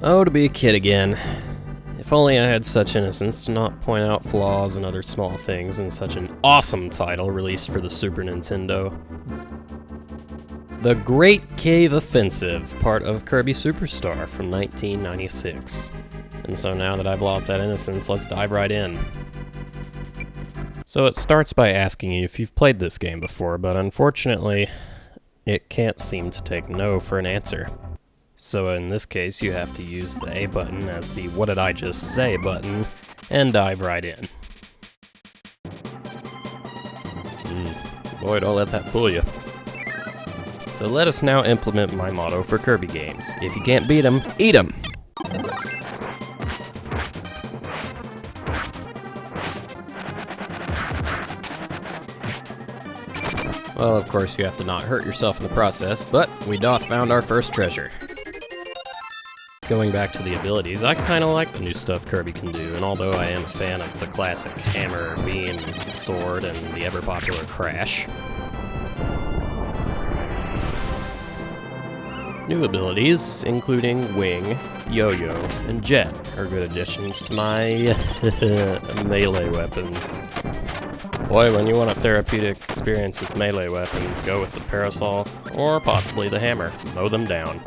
Oh, to be a kid again. If only I had such innocence to not point out flaws and other small things in such an awesome title released for the Super Nintendo. The Great Cave Offensive, part of Kirby Superstar from 1996. And so now that I've lost that innocence, let's dive right in. So it starts by asking you if you've played this game before, but unfortunately, it can't seem to take no for an answer. So in this case, you have to use the A button as the what did I just say button, and dive right in. Boy, don't let that fool you. So let us now implement my motto for Kirby games. If you can't beat 'em, eat 'em! Well, of course you have to not hurt yourself in the process, but we doth found our first treasure. Going back to the abilities, I kinda like the new stuff Kirby can do, and although I am a fan of the classic hammer, beam, sword, and the ever-popular crash, new abilities, including wing, yo-yo, and jet, are good additions to my melee weapons. Boy, when you want a therapeutic experience with melee weapons, go with the parasol, or possibly the hammer. Mow them down.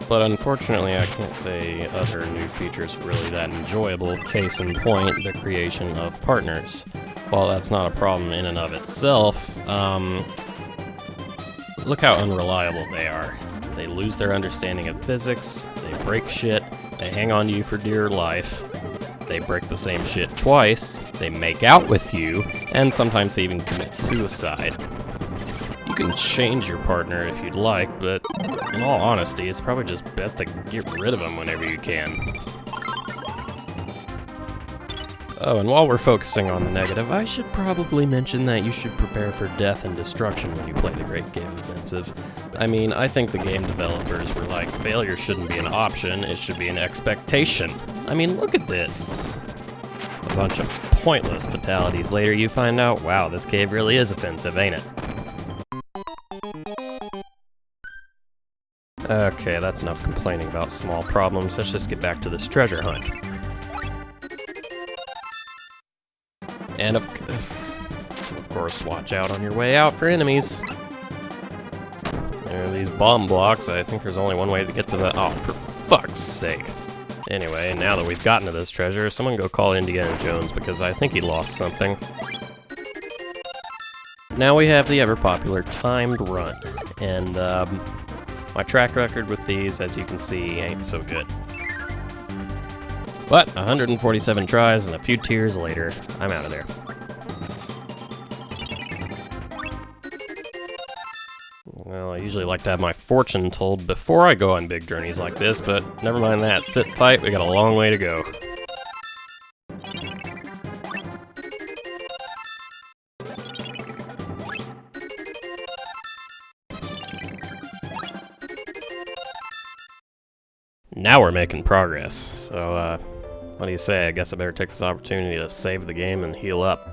But unfortunately, I can't say other new features are really that enjoyable. Case in point, the creation of partners. While that's not a problem in and of itself, look how unreliable they are. They lose their understanding of physics, they break shit, they hang on to you for dear life, they break the same shit twice, they make out with you, and sometimes they even commit suicide. You can change your partner if you'd like, but in all honesty, it's probably just best to get rid of them whenever you can. Oh, and while we're focusing on the negative, I should probably mention that you should prepare for death and destruction when you play the Great Cave Offensive. I mean, I think the game developers were like, failure shouldn't be an option, it should be an expectation. I mean, look at this. A bunch of pointless fatalities later, you find out, wow, this cave really is offensive, ain't it? Okay, that's enough complaining about small problems. Let's just get back to this treasure hunt. And of course, watch out on your way out for enemies. There are these bomb blocks. I think there's only one way to get to the... Oh, for fuck's sake. Anyway, now that we've gotten to this treasure, someone go call Indiana Jones because I think he lost something. Now we have the ever-popular timed run. And, my track record with these, as you can see, ain't so good. But 147 tries and a few tears later, I'm out of there. Well, I usually like to have my fortune told before I go on big journeys like this, but never mind that. Sit tight, we got a long way to go. Now we're making progress, so what do you say? I guess I better take this opportunity to save the game and heal up.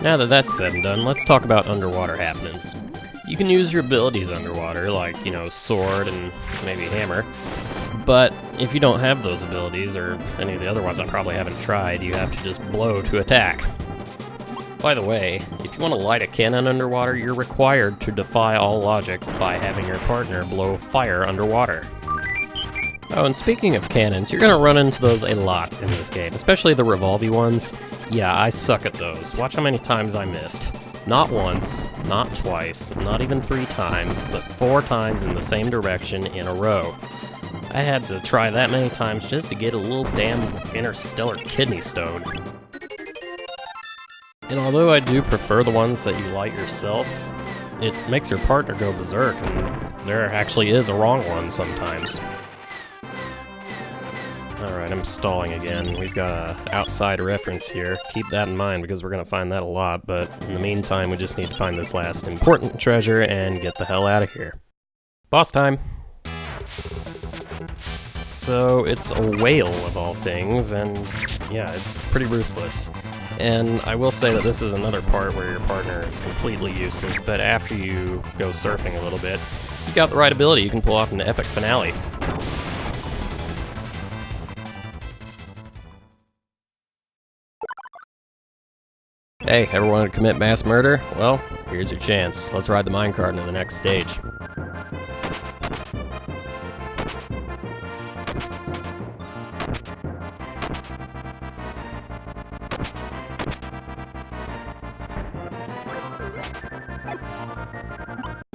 Now that that's said and done, let's talk about underwater happenings. You can use your abilities underwater, like, you know, sword and maybe hammer, but if you don't have those abilities, or any of the other ones I probably haven't tried, you have to just blow to attack. By the way, if you want to light a cannon underwater, you're required to defy all logic by having your partner blow fire underwater. Oh, and speaking of cannons, you're going to run into those a lot in this game, especially the revolvy ones. Yeah, I suck at those. Watch how many times I missed. Not once, not twice, not even 3 times, but 4 times in the same direction in a row. I had to try that many times just to get a little damn interstellar kidney stone. And although I do prefer the ones that you light yourself, it makes your partner go berserk, and there actually is a wrong one sometimes. Alright, I'm stalling again. We've got an outside reference here. Keep that in mind because we're going to find that a lot, but in the meantime, we just need to find this last important treasure and get the hell out of here. Boss time! So, it's a whale of all things, and yeah, it's pretty ruthless. And I will say that this is another part where your partner is completely useless, but after you go surfing a little bit, if you got the right ability, you can pull off an epic finale. Hey, ever wanted to commit mass murder? Well, here's your chance. Let's ride the minecart into the next stage.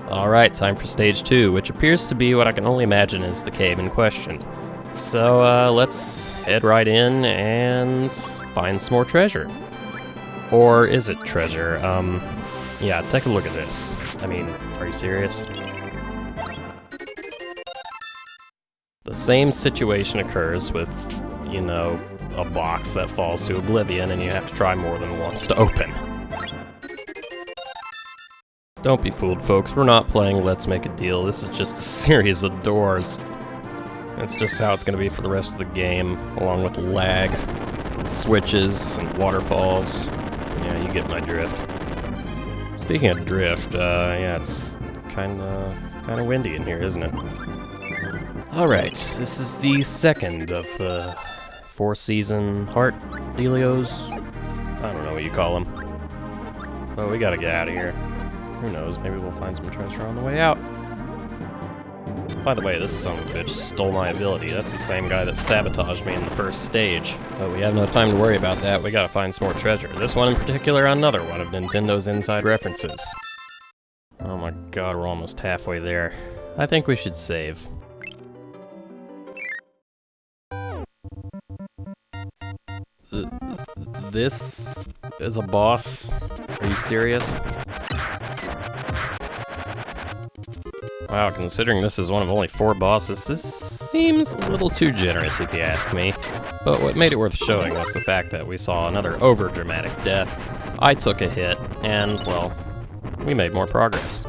Alright, time for stage 2, which appears to be what I can only imagine is the cave in question. So, let's head right in and find some more treasure. Or is it treasure? Yeah, take a look at this. I mean, are you serious? The same situation occurs with, you know, a box that falls to oblivion and you have to try more than once to open. Don't be fooled, folks. We're not playing Let's Make a Deal. This is just a series of doors. That's just how it's going to be for the rest of the game, along with lag, and switches, and waterfalls. Yeah, you get my drift. Speaking of drift, yeah, it's kinda windy in here, isn't it? Alright, this is the second of the 4-season heart dealios. I don't know what you call them. But we gotta get out of here. Who knows, maybe we'll find some treasure on the way out. By the way, this son of a bitch stole my ability. That's the same guy that sabotaged me in the first stage. But we have no time to worry about that. We gotta find some more treasure. This one in particular, another one of Nintendo's inside references. Oh my god, we're almost halfway there. I think we should save. This is a boss? Are you serious? Wow, considering this is one of only 4 bosses, this seems a little too generous if you ask me. But what made it worth showing was the fact that we saw another over-dramatic death. I took a hit, and, well, we made more progress.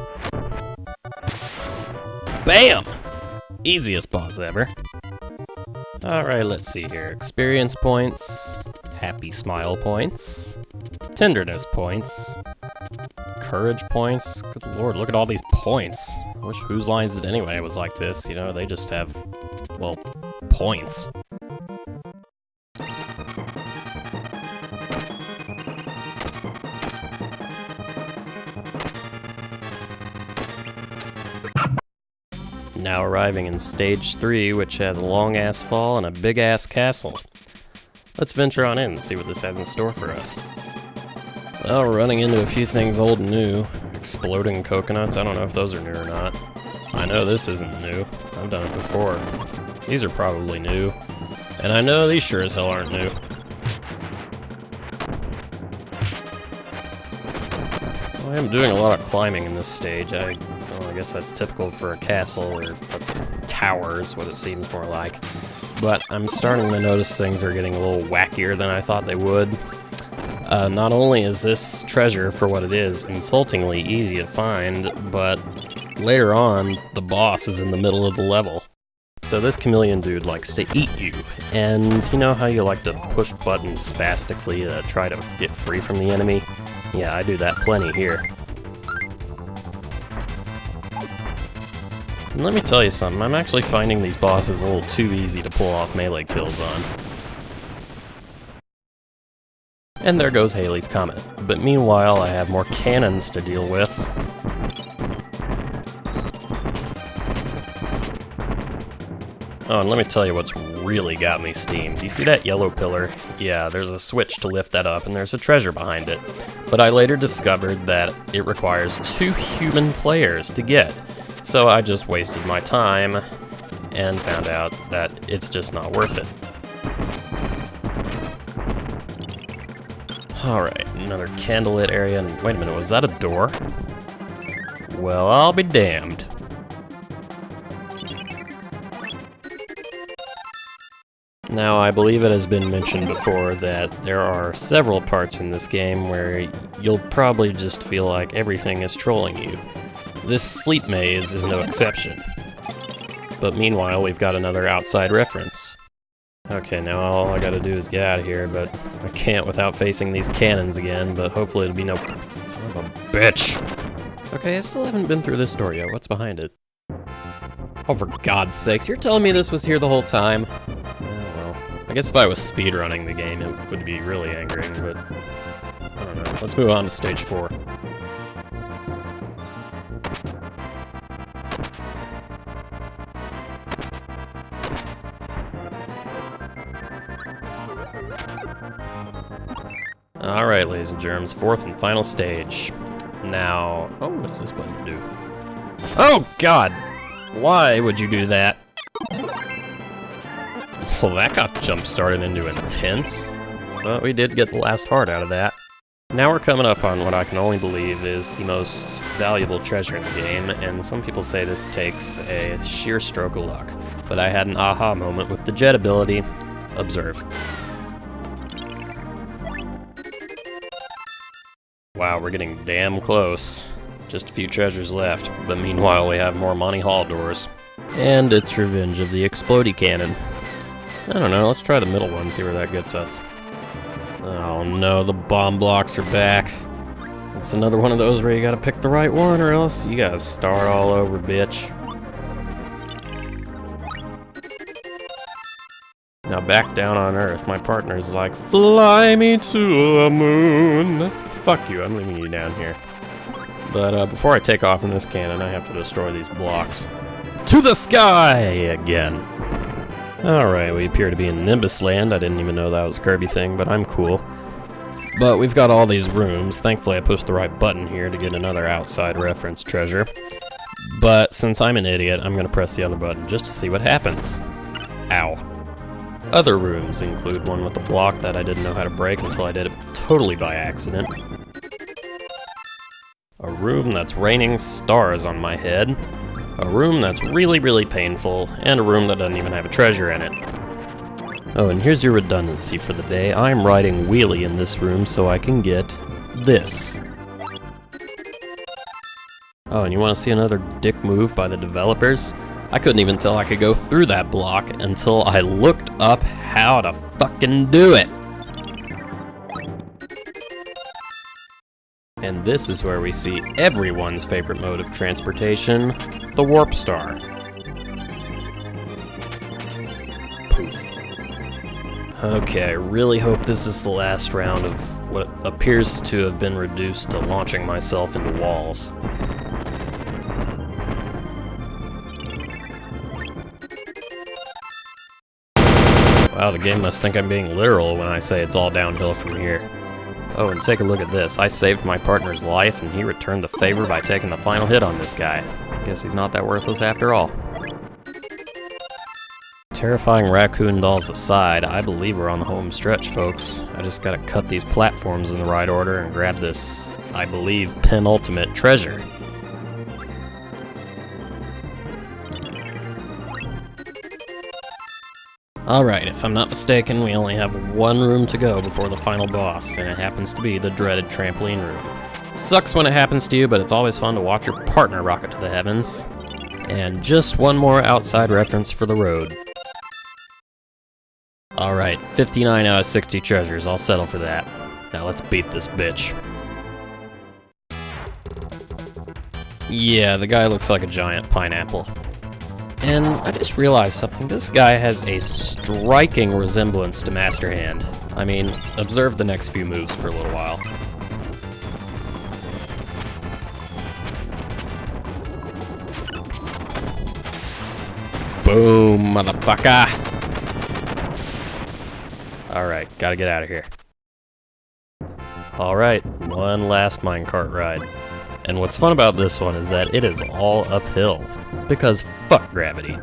BAM! Easiest boss ever. Alright, let's see here. Experience points, happy smile points, tenderness points, courage points. Good lord, look at all these points. I wish Whose Lines Is It Anyway was like this, you know, they just have, well, points. Now arriving in stage 3, which has a long-ass fall and a big-ass castle. Let's venture on in and see what this has in store for us. Well, we're running into a few things old and new. Exploding coconuts, I don't know if those are new or not. I know this isn't new. I've done it before. These are probably new. And I know these sure as hell aren't new. Well, I am doing a lot of climbing in this stage. I guess that's typical for a castle, or a tower is what it seems more like. But I'm starting to notice things are getting a little wackier than I thought they would. Not only is this treasure, for what it is, insultingly easy to find, but later on, the boss is in the middle of the level. So this chameleon dude likes to eat you, and you know how you like to push buttons spastically to try to get free from the enemy? Yeah, I do that plenty here. And let me tell you something, I'm actually finding these bosses a little too easy to pull off melee kills on. And there goes Halley's Comet. But meanwhile, I have more cannons to deal with. Oh, and let me tell you what's really got me steamed. You see that yellow pillar? Yeah, there's a switch to lift that up, and there's a treasure behind it. But I later discovered that it requires 2 human players to get. So I just wasted my time, and found out that it's just not worth it. Alright, another candlelit area, and wait a minute, was that a door? Well, I'll be damned. Now, I believe it has been mentioned before that there are several parts in this game where you'll probably just feel like everything is trolling you. This sleep maze is no exception. But meanwhile, we've got another outside reference. Okay, now all I gotta do is get out of here, but I can't without facing these cannons again, but hopefully it'll be no... Son of a bitch! Okay, I still haven't been through this door yet. What's behind it? Oh, for God's sakes, you're telling me this was here the whole time? Oh, well. I guess if I was speedrunning the game, it would be really angering, but... I don't know. Let's move on to stage 4. Alright, ladies and germs, 4th and final stage. Now... Oh, what does this button do? Oh, God! Why would you do that? Well, that got jump-started into intense. But we did get the last heart out of that. Now we're coming up on what I can only believe is the most valuable treasure in the game, and some people say this takes a sheer stroke of luck. But I had an aha moment with the jet ability. Observe. Wow, we're getting damn close. Just a few treasures left, but meanwhile we have more Monty Hall doors. And it's Revenge of the Explodey Cannon. I don't know, let's try the middle one, see where that gets us. Oh no, the bomb blocks are back. It's another one of those where you gotta pick the right one or else you gotta start all over, bitch. Now back down on Earth, my partner's like, fly me to the moon. Fuck you, I'm leaving you down here. But before I take off in this cannon, I have to destroy these blocks. To the sky again! Alright, we appear to be in Nimbus Land. I didn't even know that was a Kirby thing, but I'm cool. But we've got all these rooms. Thankfully I pushed the right button here to get another outside reference treasure. But since I'm an idiot, I'm gonna press the other button just to see what happens. Ow. Other rooms include one with a block that I didn't know how to break until I did it totally by accident. A room that's raining stars on my head. A room that's really, really painful. And a room that doesn't even have a treasure in it. Oh, and here's your redundancy for the day. I'm riding wheelie in this room so I can get this. Oh, and you want to see another dick move by the developers? I couldn't even tell I could go through that block until I looked up how to fucking do it. And this is where we see everyone's favorite mode of transportation, the warp star. Poof. Okay, I really hope this is the last round of what appears to have been reduced to launching myself into walls. Wow, the game must think I'm being literal when I say it's all downhill from here. Oh, and take a look at this. I saved my partner's life, and he returned the favor by taking the final hit on this guy. Guess he's not that worthless after all. Terrifying raccoon dolls aside, I believe we're on the home stretch, folks. I just gotta cut these platforms in the right order and grab this, I believe, penultimate treasure. Alright, if I'm not mistaken, we only have one room to go before the final boss, and it happens to be the dreaded trampoline room. Sucks when it happens to you, but it's always fun to watch your partner rocket to the heavens. And just one more outside reference for the road. Alright, 59 out of 60 treasures, I'll settle for that. Now let's beat this bitch. Yeah, the guy looks like a giant pineapple. And I just realized something. This guy has a striking resemblance to Master Hand. I mean, observe the next few moves for a little while. Boom, motherfucker! Alright, gotta get out of here. Alright, one last minecart ride. And what's fun about this one is that it is all uphill. Because fuck gravity.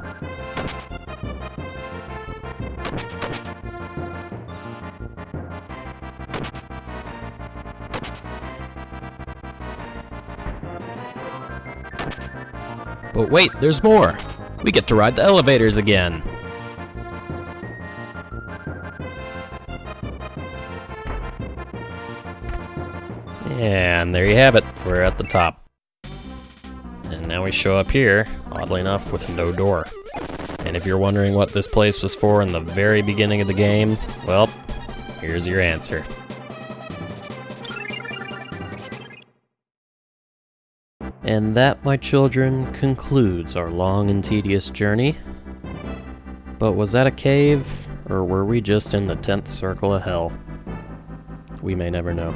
But wait, there's more! We get to ride the elevators again! And there you have it, we're at the top. And now we show up here, oddly enough, with no door. And And if you're wondering what this place was for in the very beginning of the game, well, here's your answer. And that, my children, concludes our long and tedious journey. But was that a cave, or were we just in the 10th circle of hell? We may never know.